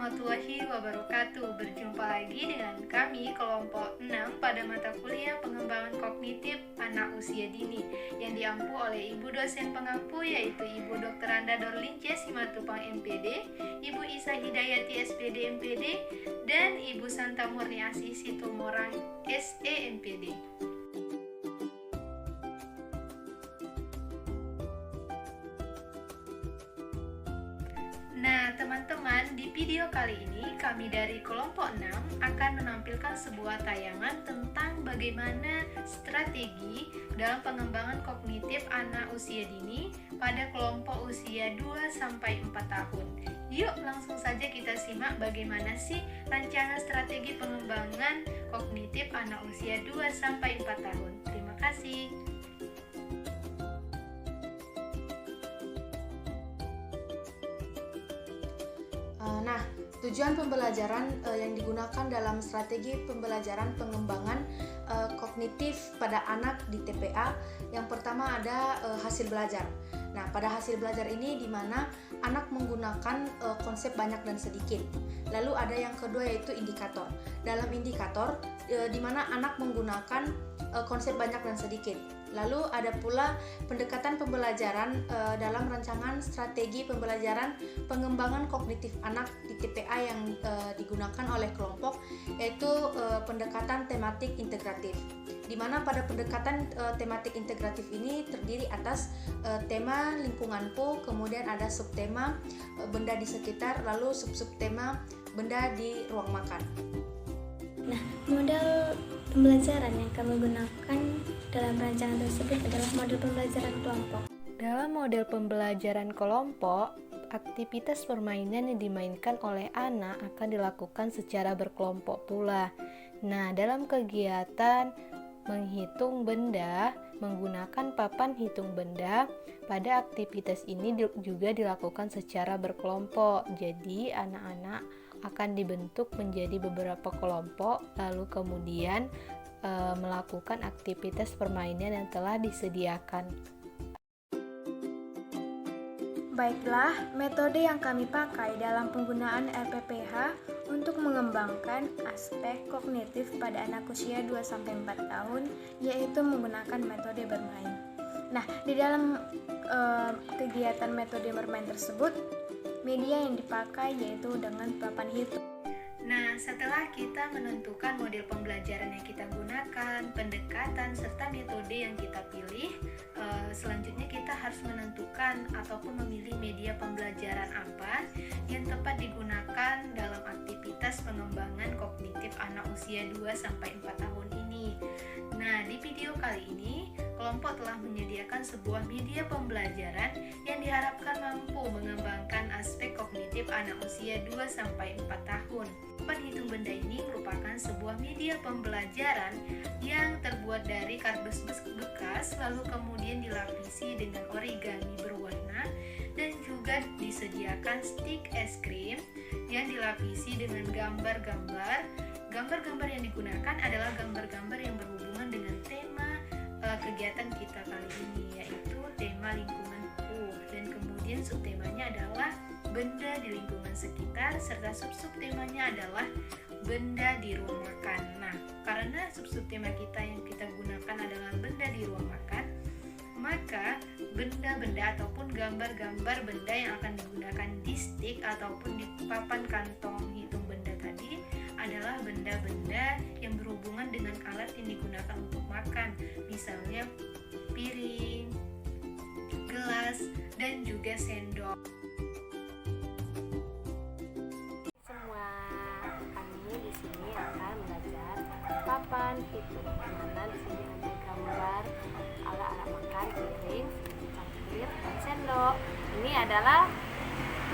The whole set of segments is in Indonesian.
warahmatullahi wabarakatuh. Berjumpa lagi dengan kami kelompok 6 pada mata kuliah pengembangan kognitif anak usia dini yang diampu oleh Ibu dosen pengampu yaitu Ibu Dr. Anda Dorlince Simatupang MPD, Ibu Isa Hidayati SPD MPD, dan Ibu Santa Murni Asih Situmorang SE MPD. Nah, teman-teman, di video kali ini kami dari kelompok 6 akan menampilkan sebuah tayangan tentang bagaimana strategi dalam pengembangan kognitif anak usia dini pada kelompok usia 2-4 tahun. Yuk, langsung saja kita simak bagaimana sih rancangan strategi pengembangan kognitif anak usia 2-4 tahun. Terima kasih. Nah, tujuan pembelajaran yang digunakan dalam strategi pembelajaran pengembangan kognitif pada anak di TPA, yang pertama ada hasil belajar. Nah, pada hasil belajar ini di mana anak menggunakan konsep banyak dan sedikit. Lalu ada yang kedua yaitu indikator. Dalam indikator di mana anak menggunakan konsep banyak dan sedikit. Lalu ada pula pendekatan pembelajaran dalam rancangan strategi pembelajaran pengembangan kognitif anak di TPA yang digunakan oleh kelompok, yaitu pendekatan tematik integratif. Di mana pada pendekatan tematik integratif ini terdiri atas tema lingkunganku, kemudian ada subtema benda di sekitar, lalu subtema benda di ruang makan. Nah, model pembelajaran yang kami gunakan dalam rancangan tersebut adalah model pembelajaran kelompok. Dalam model pembelajaran kelompok, aktivitas permainan yang dimainkan oleh anak akan dilakukan secara berkelompok pula. Nah, dalam kegiatan menghitung benda menggunakan papan hitung benda, pada aktivitas ini juga dilakukan secara berkelompok. Jadi, anak-anak akan dibentuk menjadi beberapa kelompok, lalu kemudian melakukan aktivitas permainan yang telah disediakan. Baiklah, metode yang kami pakai dalam penggunaan RPPH untuk mengembangkan aspek kognitif pada anak usia 2-4 tahun, yaitu menggunakan metode bermain. Nah, di dalam kegiatan metode bermain tersebut, media yang dipakai yaitu dengan papan hitung. Nah, setelah kita menentukan model pembelajaran yang kita gunakan, pendekatan, serta metode yang kita pilih, selanjutnya kita harus menentukan ataupun memilih media pembelajaran apa yang tepat digunakan dalam aktivitas pengembangan kognitif anak usia 2-4 tahun ini. Nah, di video kali ini, kelompok telah menyediakan sebuah media pembelajaran yang diharapkan mampu mengembangkan aspek kognitif anak usia 2-4 tahun. Papan hitung benda ini merupakan sebuah media pembelajaran yang terbuat dari kardus bekas, lalu kemudian dilapisi dengan origami berwarna dan juga disediakan stik es krim yang dilapisi dengan gambar-gambar. Gambar-gambar yang digunakan adalah gambar-gambar yang berhubungan dengan tema kegiatan kita kali ini, yaitu tema lingkunganku, dan kemudian subtemanya adalah benda di lingkungan sekitar, serta subtemanya adalah benda di ruang makan. Nah, karena subtema kita yang kita gunakan adalah benda di ruang makan, maka benda-benda ataupun gambar-gambar benda yang akan digunakan di stik ataupun di papan kantong hitung benda tadi adalah benda-benda yang berhubungan dengan alat yang digunakan untuk makan, misalnya piring, gelas, dan juga sendok. Semua, kami di sini akan belajar papan hitung, mana di sini ada gambar alat-alat makan, piring, cangkir, dan sendok. Ini adalah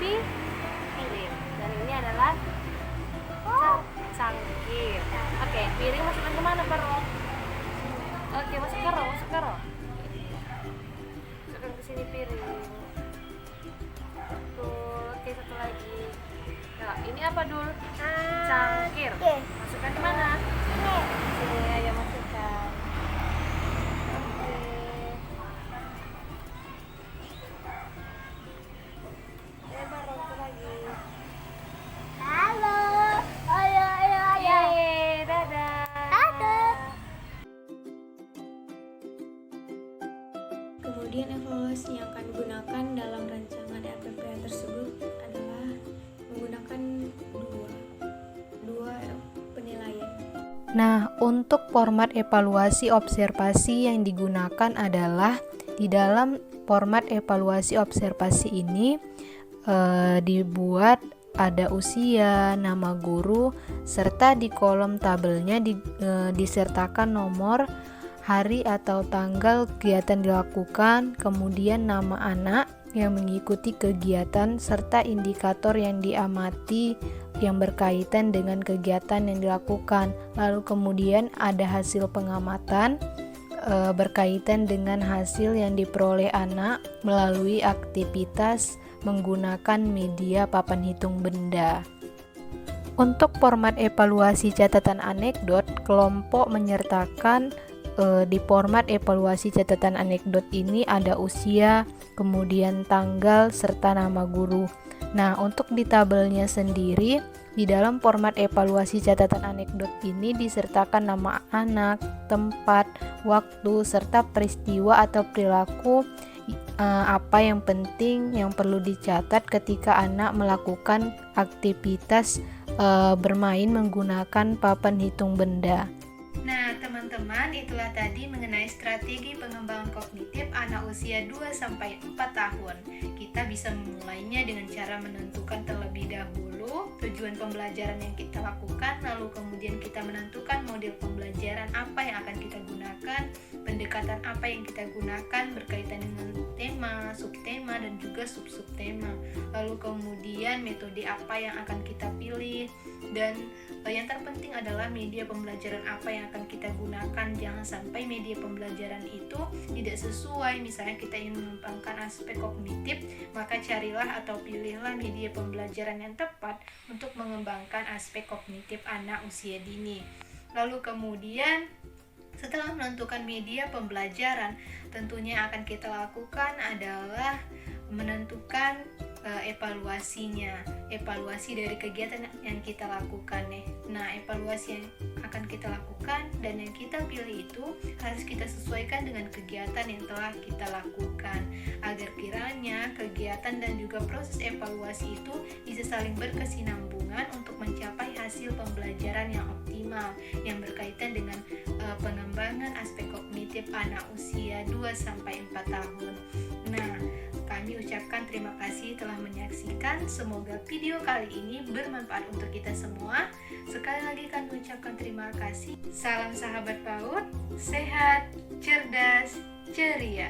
piring dan ini adalah cangkir. Oke, piring masukkan kemana, Paro? Oke, masuk karo. Masukkan ke sini piring. Betul. Oke, satu lagi. Nah, ini apa, Dul? Cangkir. Masukkan di mana? Sini aja masukkan. Oke. Baru satu lagi. Kemudian evaluasi yang akan digunakan dalam rancangan RPPH tersebut adalah menggunakan dua penilaian. Nah, untuk format evaluasi observasi yang digunakan adalah di dalam format evaluasi observasi ini dibuat ada usia, nama guru, serta di kolom tabelnya disertakan nomor, hari atau tanggal kegiatan dilakukan, kemudian nama anak yang mengikuti kegiatan, serta indikator yang diamati yang berkaitan dengan kegiatan yang dilakukan. Lalu kemudian ada hasil pengamatan berkaitan dengan hasil yang diperoleh anak melalui aktivitas menggunakan media papan hitung benda. Untuk format evaluasi catatan anekdot, kelompok menyertakan di format evaluasi catatan anekdot ini ada usia, kemudian tanggal, serta nama guru. Nah, untuk di tabelnya sendiri, di dalam format evaluasi catatan anekdot ini disertakan nama anak, tempat, waktu, serta peristiwa atau perilaku apa yang penting yang perlu dicatat ketika anak melakukan aktivitas bermain menggunakan papan hitung benda. Nah, teman-teman, itulah tadi mengenai strategi pengembangan kognitif anak usia 2-4 tahun. Kita bisa memulainya dengan cara menentukan terlebih dahulu tujuan pembelajaran yang kita lakukan, lalu kemudian kita menentukan model pembelajaran apa yang akan kita gunakan, pendekatan apa yang kita gunakan berkaitan dengan tema, subtema, dan juga sub-subtema. Lalu kemudian metode apa yang akan kita pilih, dan yang terpenting adalah media pembelajaran apa yang akan kita gunakan. Jangan sampai media pembelajaran itu tidak sesuai. Misalnya kita ingin mengembangkan aspek kognitif, maka carilah atau pilihlah media pembelajaran yang tepat untuk mengembangkan aspek kognitif anak usia dini. Lalu kemudian setelah menentukan media pembelajaran, tentunya yang akan kita lakukan adalah menentukan evaluasinya, evaluasi dari kegiatan yang kita lakukan nih. Nah, evaluasi yang akan kita lakukan dan yang kita pilih itu harus kita sesuaikan dengan kegiatan yang telah kita lakukan, agar kiranya kegiatan dan juga proses evaluasi itu bisa saling berkesinambungan untuk mencapai hasil pembelajaran yang optimal yang berkaitan dengan pengembangan aspek kognitif anak usia 2-4 tahun. Nah, kami ucapkan terima kasih telah menyaksikan. Semoga video kali ini bermanfaat untuk kita semua. Sekali lagi kami ucapkan terima kasih. Salam sahabat PAUD, sehat, cerdas, ceria.